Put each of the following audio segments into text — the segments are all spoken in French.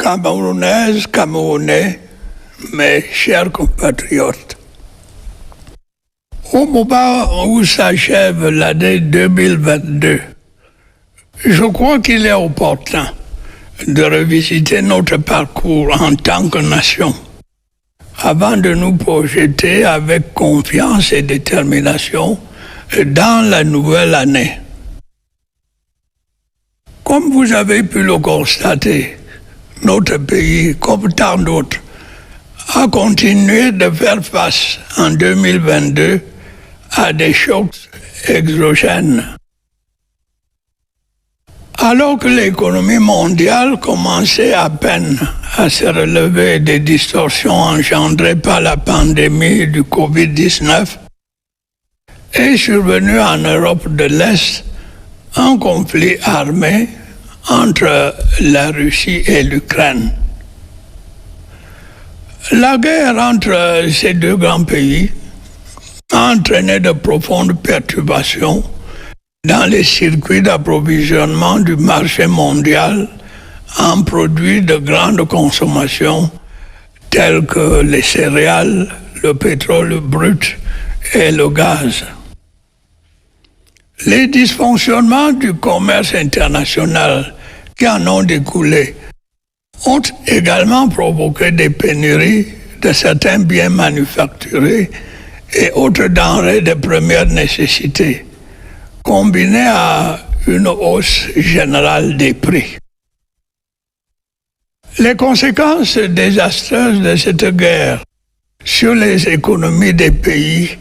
Camerounaises, Camerounais, mes chers compatriotes, au moment où s'achève l'année 2022, je crois qu'il est opportun de revisiter notre parcours en tant que nation avant de nous projeter avec confiance et détermination dans la nouvelle année. Comme vous avez pu le constater, notre pays, comme tant d'autres, a continué de faire face en 2022 à des chocs exogènes. Alors que l'économie mondiale commençait à peine à se relever des distorsions engendrées par la pandémie du Covid-19, est survenu en Europe de l'Est un conflit armé entre la Russie et l'Ukraine. La guerre entre ces deux grands pays a entraîné de profondes perturbations dans les circuits d'approvisionnement du marché mondial en produits de grande consommation tels que les céréales, le pétrole brut et le gaz. Les dysfonctionnements du commerce international qui en ont découlé ont également provoqué des pénuries de certains biens manufacturés et autres denrées de première nécessité, combinées à une hausse générale des prix. Les conséquences désastreuses de cette guerre sur les économies des pays,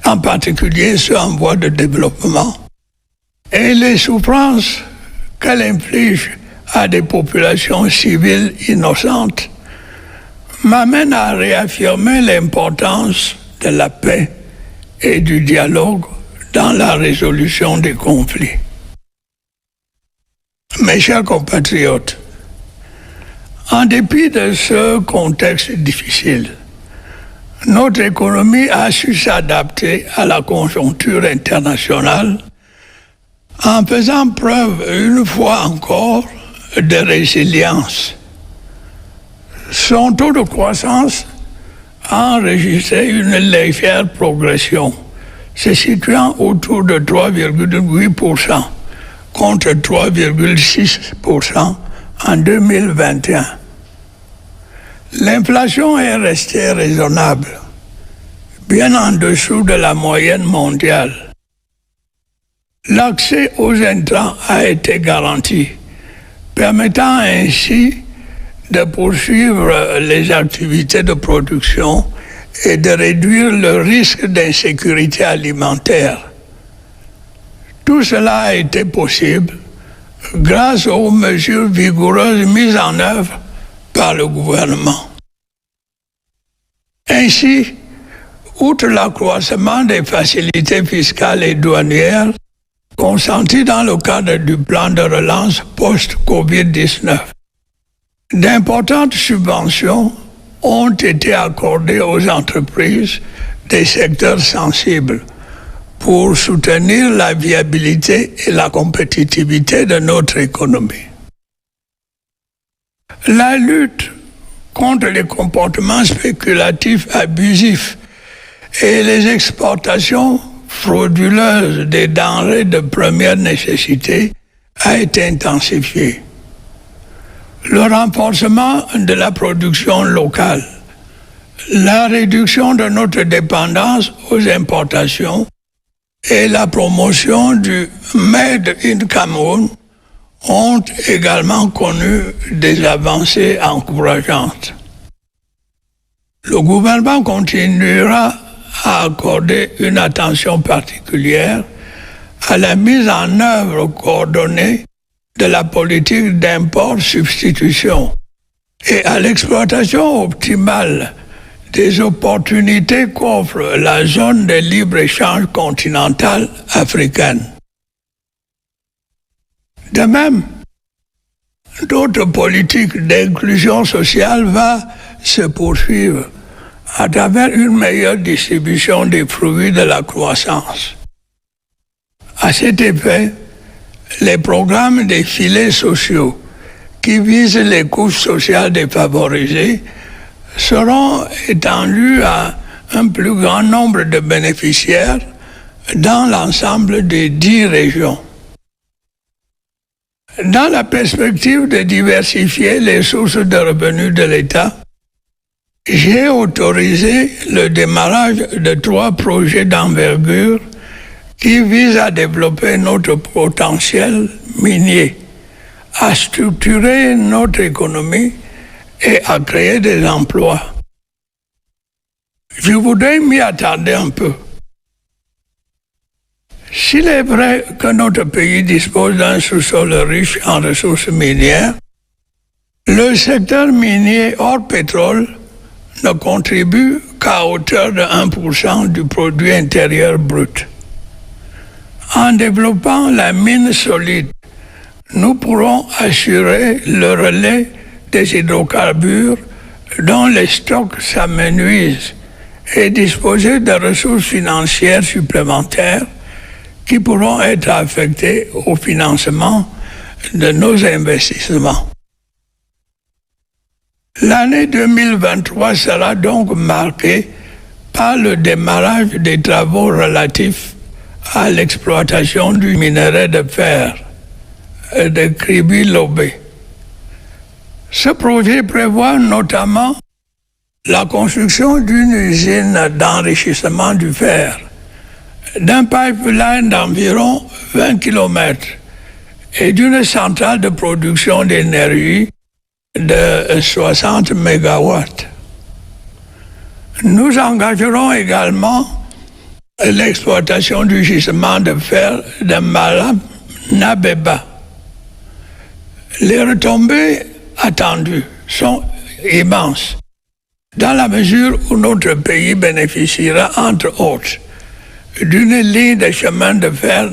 en particulier ceux en voie de développement, et les souffrances qu'elle inflige à des populations civiles innocentes, m'amènent à réaffirmer l'importance de la paix et du dialogue dans la résolution des conflits. Mes chers compatriotes, en dépit de ce contexte difficile, notre économie a su s'adapter à la conjoncture internationale en faisant preuve une fois encore de résilience. Son taux de croissance a enregistré une légère progression, se situant autour de 3,8% contre 3,6% en 2021. L'inflation est restée raisonnable, bien en dessous de la moyenne mondiale. L'accès aux intrants a été garanti, permettant ainsi de poursuivre les activités de production et de réduire le risque d'insécurité alimentaire. Tout cela a été possible grâce aux mesures vigoureuses mises en œuvre par le gouvernement. Ainsi, outre l'accroissement des facilités fiscales et douanières consenties dans le cadre du plan de relance post-Covid-19, d'importantes subventions ont été accordées aux entreprises des secteurs sensibles pour soutenir la viabilité et la compétitivité de notre économie. La lutte contre les comportements spéculatifs abusifs et les exportations frauduleuses des denrées de première nécessité a été intensifiée. Le renforcement de la production locale, la réduction de notre dépendance aux importations et la promotion du Made in Cameroun ont également connu des avancées encourageantes. Le gouvernement continuera à accorder une attention particulière à la mise en œuvre coordonnée de la politique d'import-substitution et à l'exploitation optimale des opportunités qu'offre la zone de libre-échange continentale africaine. De même, d'autres politiques d'inclusion sociale vont se poursuivre à travers une meilleure distribution des fruits de la croissance. À cet effet, les programmes des filets sociaux qui visent les couches sociales défavorisées seront étendus à un plus grand nombre de bénéficiaires dans l'ensemble des 10 régions. Dans la perspective de diversifier les sources de revenus de l'État, j'ai autorisé le démarrage de 3 projets d'envergure qui visent à développer notre potentiel minier, à structurer notre économie et à créer des emplois. Je voudrais m'y attarder un peu. S'il est vrai que notre pays dispose d'un sous-sol riche en ressources minières, le secteur minier hors pétrole ne contribue qu'à hauteur de 1% du produit intérieur brut. En développant la mine solide, nous pourrons assurer le relais des hydrocarbures dont les stocks s'amenuisent et disposer de ressources financières supplémentaires qui pourront être affectés au financement de nos investissements. L'année 2023 sera donc marquée par le démarrage des travaux relatifs à l'exploitation du minerai de fer de Kribi-Lobé. Ce projet prévoit notamment la construction d'une usine d'enrichissement du fer, d'un pipeline d'environ 20 km et d'une centrale de production d'énergie de 60 MW. Nous engagerons également l'exploitation du gisement de fer de Malam-Nabeba. Les retombées attendues sont immenses, dans la mesure où notre pays bénéficiera, entre autres, d'une ligne de chemin de fer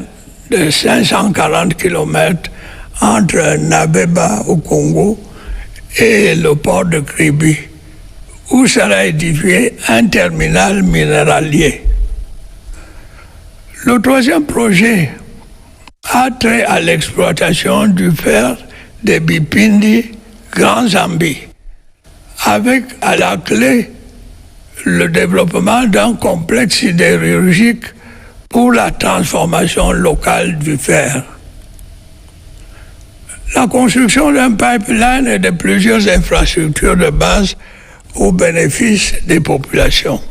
de 540 km entre Nabeba au Congo et le port de Kribi, où sera édifié un terminal minéralier. Le troisième projet a trait à l'exploitation du fer de Bipindi, Grand Zambie, avec à la clé le développement d'un complexe sidérurgique pour la transformation locale du fer. La construction d'un pipeline et de plusieurs infrastructures de base au bénéfice des populations.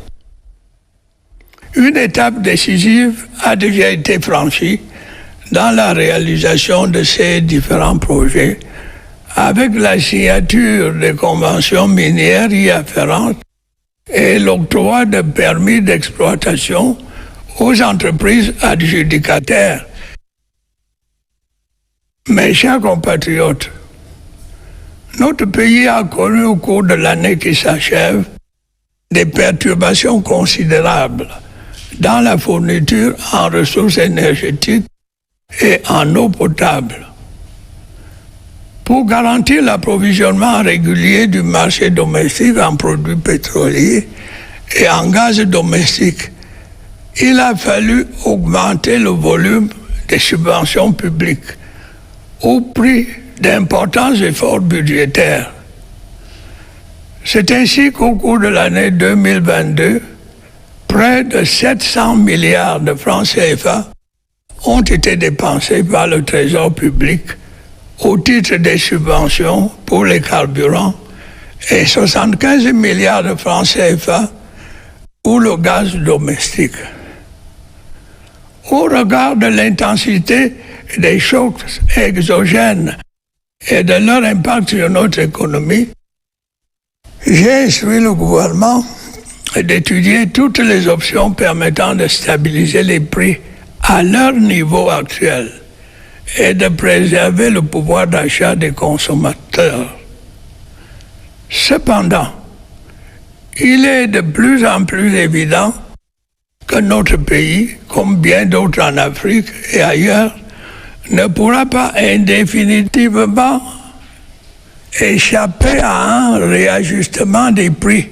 Une étape décisive a déjà été franchie dans la réalisation de ces différents projets avec la signature des conventions minières y afférentes et l'octroi de permis d'exploitation aux entreprises adjudicataires. Mes chers compatriotes, notre pays a connu au cours de l'année qui s'achève des perturbations considérables dans la fourniture en ressources énergétiques et en eau potable. Pour garantir l'approvisionnement régulier du marché domestique en produits pétroliers et en gaz domestique, il a fallu augmenter le volume des subventions publiques au prix d'importants efforts budgétaires. C'est ainsi qu'au cours de l'année 2022, près de 700 milliards de francs CFA ont été dépensés par le Trésor public au titre des subventions pour les carburants et 75 milliards de francs CFA pour le gaz domestique. Au regard de l'intensité des chocs exogènes et de leur impact sur notre économie, j'ai instruit le gouvernement d'étudier toutes les options permettant de stabiliser les prix à leur niveau actuel et de préserver le pouvoir d'achat des consommateurs. Cependant, il est de plus en plus évident que notre pays, comme bien d'autres en Afrique et ailleurs, ne pourra pas indéfinitivement échapper à un réajustement des prix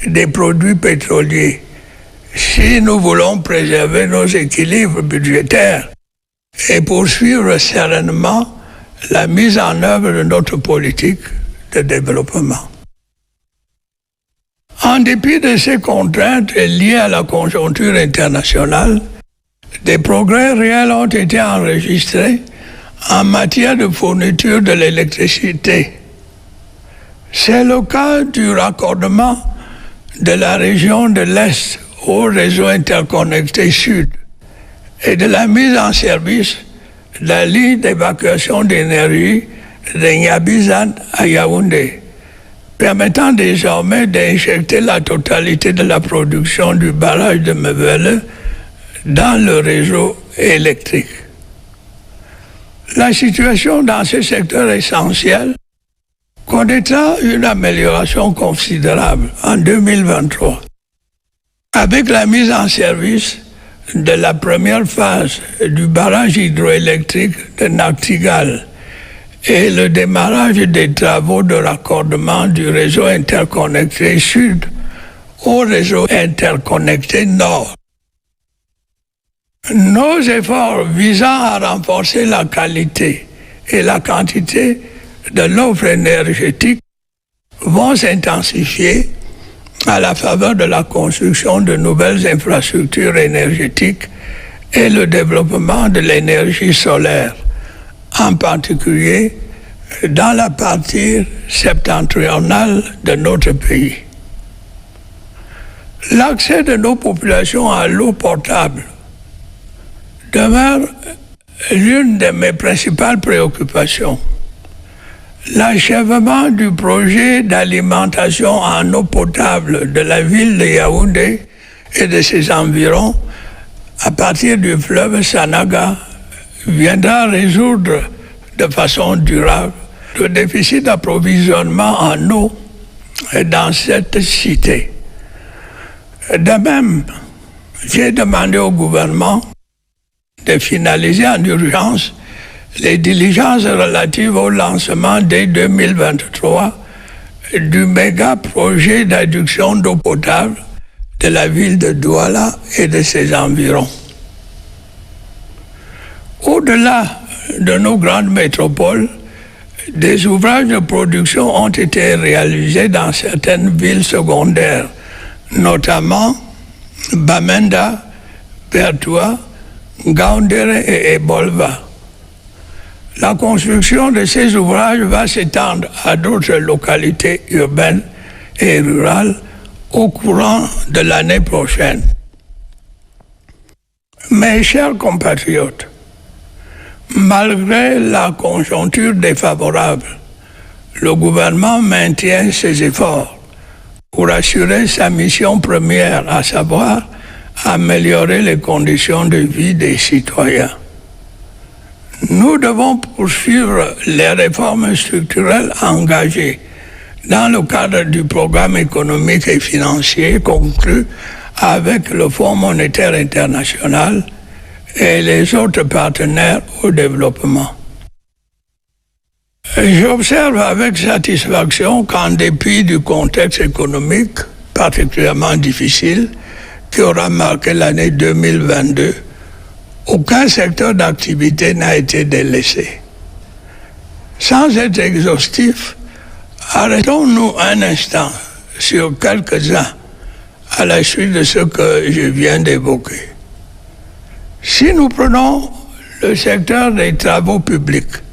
des produits pétroliers si nous voulons préserver nos équilibres budgétaires et poursuivre sereinement la mise en œuvre de notre politique de développement. En dépit de ces contraintes liées à la conjoncture internationale, des progrès réels ont été enregistrés en matière de fourniture de l'électricité. C'est le cas du raccordement de la région de l'Est au réseau interconnecté Sud et de la mise en service de la ligne d'évacuation d'énergie de Nyabizan à Yaoundé, permettant désormais d'injecter la totalité de la production du barrage de Mebele dans le réseau électrique. La situation dans ce secteur essentiel connaîtra une amélioration considérable en 2023 avec la mise en service de la première phase du barrage hydroélectrique de Nachtigal et le démarrage des travaux de raccordement du réseau interconnecté Sud au réseau interconnecté Nord. Nos efforts visant à renforcer la qualité et la quantité de l'offre énergétique vont s'intensifier à la faveur de la construction de nouvelles infrastructures énergétiques et le développement de l'énergie solaire, en particulier dans la partie septentrionale de notre pays. L'accès de nos populations à l'eau potable demeure l'une de mes principales préoccupations. L'achèvement du projet d'alimentation en eau potable de la ville de Yaoundé et de ses environs à partir du fleuve Sanaga viendra résoudre de façon durable le déficit d'approvisionnement en eau dans cette cité. De même, j'ai demandé au gouvernement de finaliser en urgence les diligences relatives au lancement dès 2023 du méga projet d'adduction d'eau potable de la ville de Douala et de ses environs. Au-delà de nos grandes métropoles, des ouvrages de production ont été réalisés dans certaines villes secondaires, notamment Bamenda, Pertua, Gaoundéré et Ebolva. La construction de ces ouvrages va s'étendre à d'autres localités urbaines et rurales au courant de l'année prochaine. Mes chers compatriotes, malgré la conjoncture défavorable, le gouvernement maintient ses efforts pour assurer sa mission première, à savoir améliorer les conditions de vie des citoyens. Nous devons poursuivre les réformes structurelles engagées dans le cadre du programme économique et financier conclu avec le Fonds monétaire international et les autres partenaires au développement. J'observe avec satisfaction qu'en dépit du contexte économique particulièrement difficile qui aura marqué l'année 2022, aucun secteur d'activité n'a été délaissé. Sans être exhaustif, arrêtons-nous un instant sur quelques-uns à la suite de ce que je viens d'évoquer. Si nous prenons le secteur des travaux publics,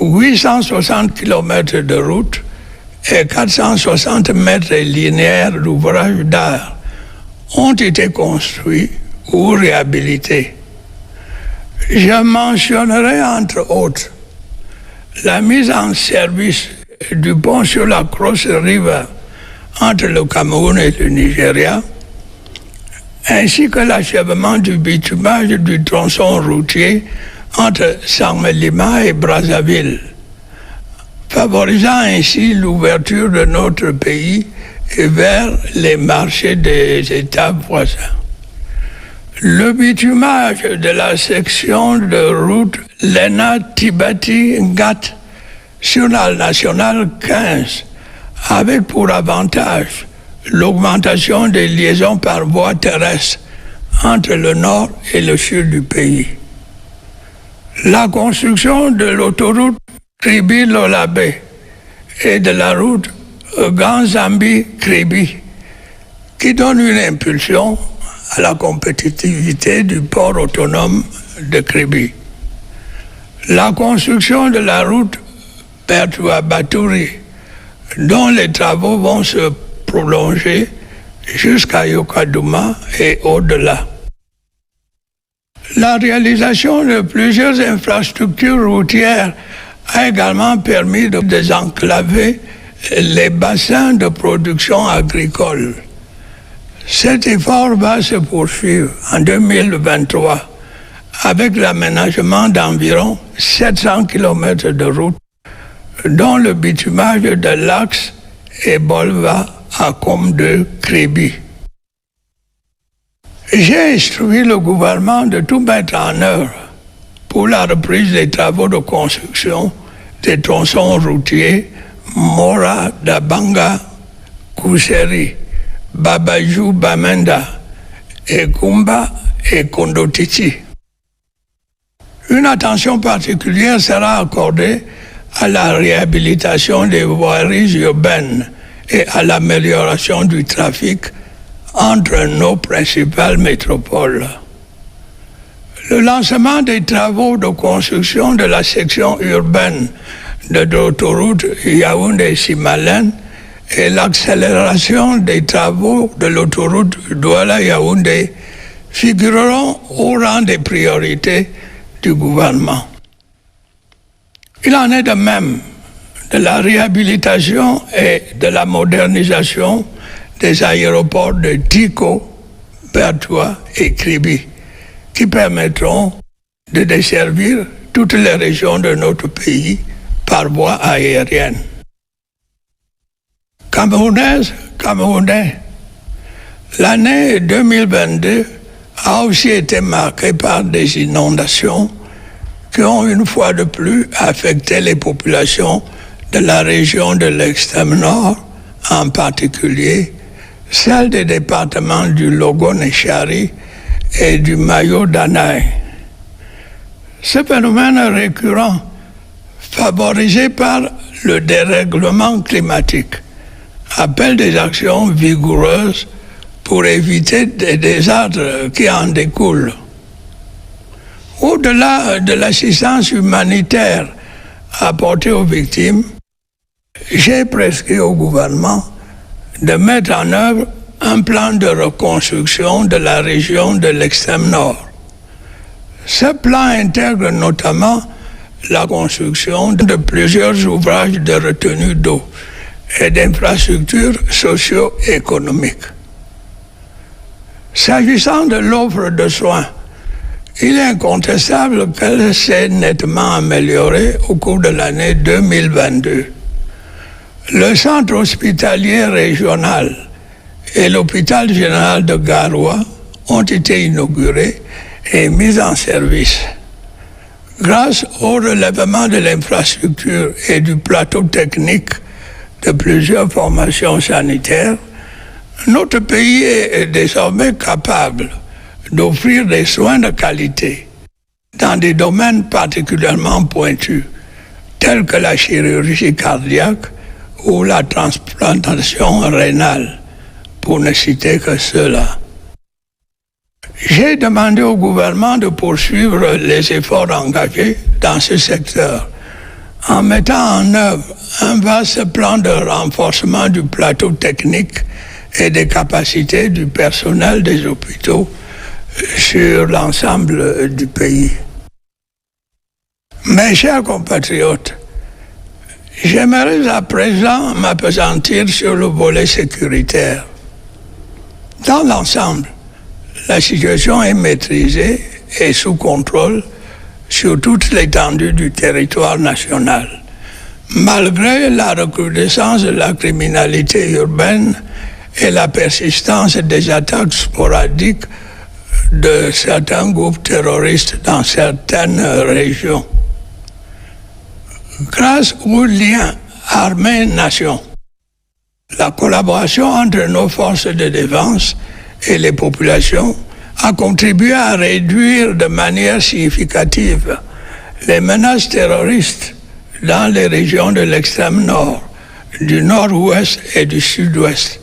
860 km de routes et 460 mètres linéaires d'ouvrages d'art ont été construits ou réhabilités. Je mentionnerai entre autres la mise en service du pont sur la Cross River entre le Cameroun et le Nigeria, ainsi que l'achèvement du bitumage du tronçon routier entre Samelima et Brazzaville, favorisant ainsi l'ouverture de notre pays vers les marchés des États voisins. Le bitumage de la section de route Lena-Tibati-Ngat sur la nationale 15, avec pour avantage l'augmentation des liaisons par voie terrestre entre le nord et le sud du pays. La construction de l'autoroute Kribi-Lolabé et de la route Grand-Zambie-Kribi, qui donne une impulsion à la compétitivité du port autonome de Kribi. La construction de la route Bertoua-Batouri, dont les travaux vont se prolonger jusqu'à Yokadouma et au-delà. La réalisation de plusieurs infrastructures routières a également permis de désenclaver les bassins de production agricole. Cet effort va se poursuivre en 2023 avec l'aménagement d'environ 700 km de routes, dont le bitumage de l'axe et Bolva à Combe Kribi. J'ai instruit le gouvernement de tout mettre en œuvre pour la reprise des travaux de construction des tronçons routiers Mora, Dabanga, Kuseri, Babajou, Bamenda, Ekumba et Kondotiti. Une attention particulière sera accordée à la réhabilitation des voiries urbaines et à l'amélioration du trafic entre nos principales métropoles. Le lancement des travaux de construction de la section urbaine de l'autoroute Yaoundé-Simalène et l'accélération des travaux de l'autoroute Douala-Yaoundé figureront au rang des priorités du gouvernement. Il en est de même de la réhabilitation et de la modernisation des aéroports de Diko, Bertoua et Kribi, qui permettront de desservir toutes les régions de notre pays par voie aérienne. Camerounais, l'année 2022 a aussi été marquée par des inondations qui ont une fois de plus affecté les populations de la région de l'extrême nord, en particulier celle des départements du Logon-et-Chari et du Mayo-Danaï. Ce phénomène récurrent, favorisé par le dérèglement climatique, appelle des actions vigoureuses pour éviter des désastres qui en découlent. Au-delà de l'assistance humanitaire apportée aux victimes, j'ai prescrit au gouvernement de mettre en œuvre un plan de reconstruction de la région de l'extrême nord. Ce plan intègre notamment la construction de plusieurs ouvrages de retenue d'eau et d'infrastructures socio-économiques. S'agissant de l'offre de soins, il est incontestable qu'elle s'est nettement améliorée au cours de l'année 2022. Le centre hospitalier régional et l'hôpital général de Garoua ont été inaugurés et mis en service. Grâce au relèvement de l'infrastructure et du plateau technique de plusieurs formations sanitaires, notre pays est désormais capable d'offrir des soins de qualité dans des domaines particulièrement pointus, tels que la chirurgie cardiaque ou la transplantation rénale, pour ne citer que cela. J'ai demandé au gouvernement de poursuivre les efforts engagés dans ce secteur en mettant en œuvre un vaste plan de renforcement du plateau technique et des capacités du personnel des hôpitaux sur l'ensemble du pays. Mes chers compatriotes, j'aimerais à présent m'appesantir sur le volet sécuritaire. Dans l'ensemble, la situation est maîtrisée et sous contrôle sur toute l'étendue du territoire national. Malgré la recrudescence de la criminalité urbaine et la persistance des attaques sporadiques de certains groupes terroristes dans certaines régions. Grâce aux liens armée-nation, la collaboration entre nos forces de défense et les populations a contribué à réduire de manière significative les menaces terroristes dans les régions de l'extrême nord, du nord-ouest et du sud-ouest.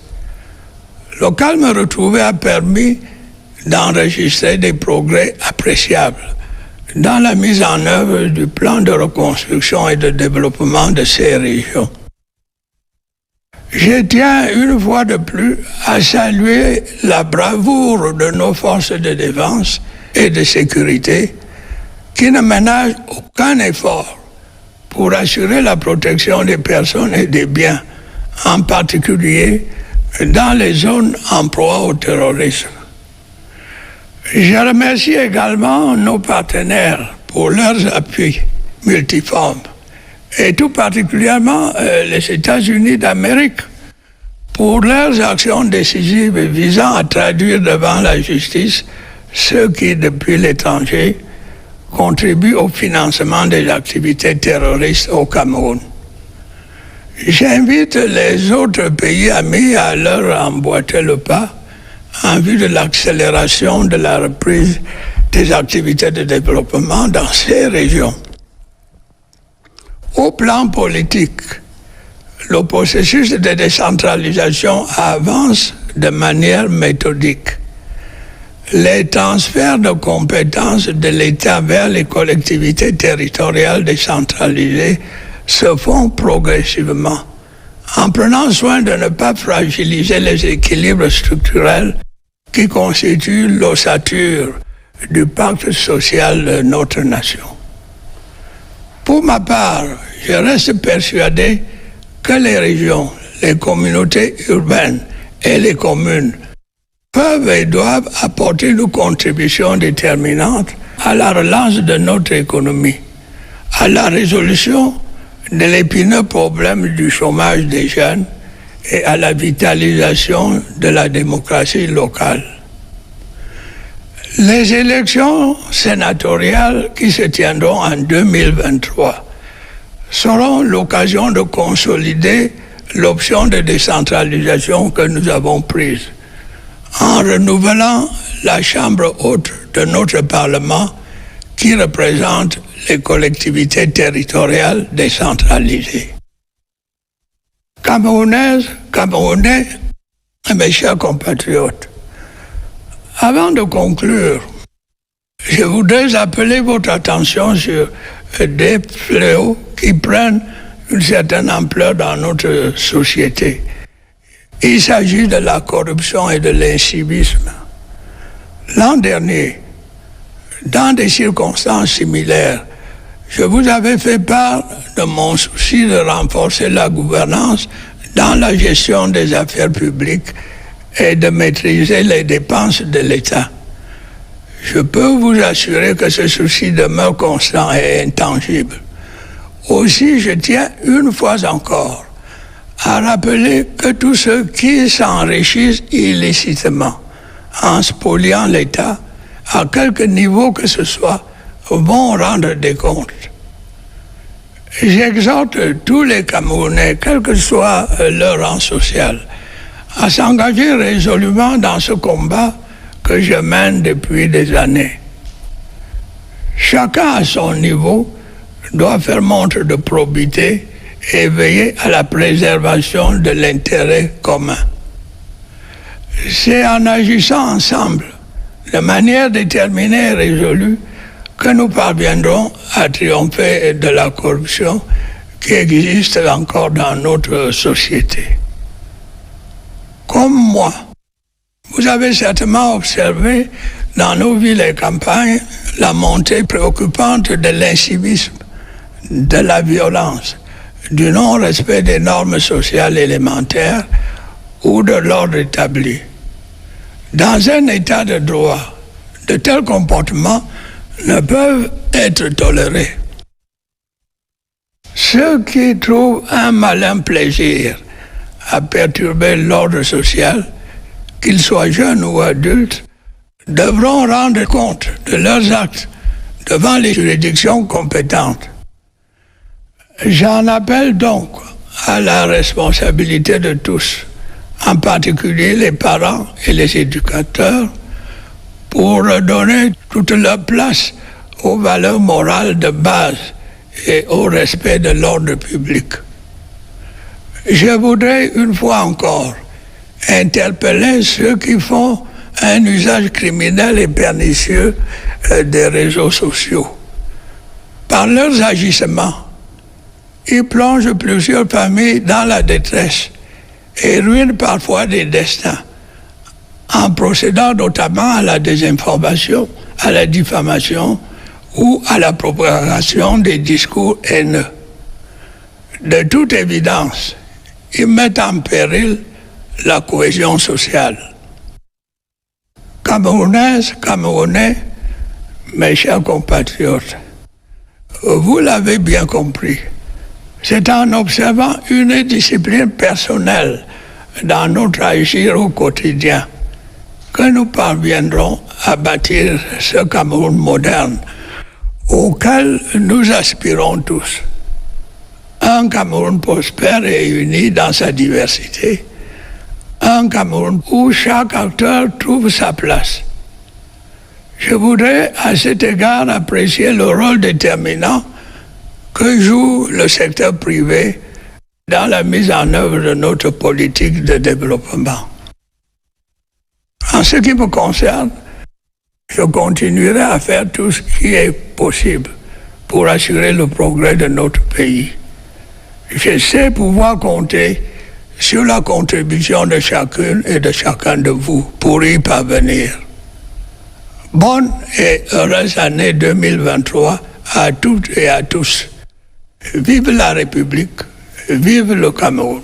Le calme retrouvé a permis d'enregistrer des progrès appréciables dans la mise en œuvre du plan de reconstruction et de développement de ces régions. Je tiens une fois de plus à saluer la bravoure de nos forces de défense et de sécurité qui ne ménagent aucun effort pour assurer la protection des personnes et des biens, en particulier dans les zones en proie au terrorisme. Je remercie également nos partenaires pour leurs appuis multiformes, et tout particulièrement les États-Unis d'Amérique pour leurs actions décisives visant à traduire devant la justice ceux qui, depuis l'étranger, contribuent au financement des activités terroristes au Cameroun. J'invite les autres pays amis à leur emboîter le pas en vue de l'accélération de la reprise des activités de développement dans ces régions. Au plan politique, le processus de décentralisation avance de manière méthodique. Les transferts de compétences de l'État vers les collectivités territoriales décentralisées se font progressivement, en prenant soin de ne pas fragiliser les équilibres structurels qui constituent l'ossature du pacte social de notre nation. Pour ma part, je reste persuadé que les régions, les communautés urbaines et les communes peuvent et doivent apporter une contribution déterminante à la relance de notre économie, à la résolution de l'épineux problème du chômage des jeunes et à la vitalisation de la démocratie locale. Les élections sénatoriales qui se tiendront en 2023 seront l'occasion de consolider l'option de décentralisation que nous avons prise en renouvelant la Chambre haute de notre Parlement qui représente les collectivités territoriales décentralisées. Camerounaises, Camerounais, mes chers compatriotes, avant de conclure, je voudrais appeler votre attention sur des fléaux qui prennent une certaine ampleur dans notre société. Il s'agit de la corruption et de l'incivisme. L'an dernier, dans des circonstances similaires, je vous avais fait part de mon souci de renforcer la gouvernance dans la gestion des affaires publiques et de maîtriser les dépenses de l'État. Je peux vous assurer que ce souci demeure constant et intangible. Aussi, je tiens une fois encore à rappeler que tous ceux qui s'enrichissent illicitement en spoliant l'État, à quelque niveau que ce soit, vont rendre des comptes. J'exhorte tous les Camerounais, quel que soit leur rang social, à s'engager résolument dans ce combat que je mène depuis des années. Chacun à son niveau doit faire montre de probité et veiller à la préservation de l'intérêt commun. C'est en agissant ensemble, de manière déterminée et résolue, que nous parviendrons à triompher de la corruption qui existe encore dans notre société. Comme moi, vous avez certainement observé dans nos villes et campagnes la montée préoccupante de l'incivisme, de la violence, du non-respect des normes sociales élémentaires ou de l'ordre établi. Dans un état de droit, de tels comportements ne peuvent être tolérés. Ceux qui trouvent un malin plaisir à perturber l'ordre social, qu'ils soient jeunes ou adultes, devront rendre compte de leurs actes devant les juridictions compétentes. J'en appelle donc à la responsabilité de tous, en particulier les parents et les éducateurs, pour donner toute leur place aux valeurs morales de base et au respect de l'ordre public. Je voudrais une fois encore interpeller ceux qui font un usage criminel et pernicieux des réseaux sociaux. Par leurs agissements, ils plongent plusieurs familles dans la détresse et ruinent parfois des destins, en procédant notamment à la désinformation, à la diffamation ou à la propagation des discours haineux. De toute évidence, ils mettent en péril la cohésion sociale. Camerounaises, Camerounais, mes chers compatriotes, vous l'avez bien compris, c'est en observant une discipline personnelle dans notre agir au quotidien que nous parviendrons à bâtir ce Cameroun moderne auquel nous aspirons tous. Un Cameroun prospère et uni dans sa diversité. Un Cameroun où chaque acteur trouve sa place. Je voudrais à cet égard apprécier le rôle déterminant que joue le secteur privé dans la mise en œuvre de notre politique de développement. En ce qui me concerne, je continuerai à faire tout ce qui est possible pour assurer le progrès de notre pays. Je sais pouvoir compter sur la contribution de chacune et de chacun de vous pour y parvenir. Bonne et heureuse année 2023 à toutes et à tous. Vive la République, vive le Cameroun.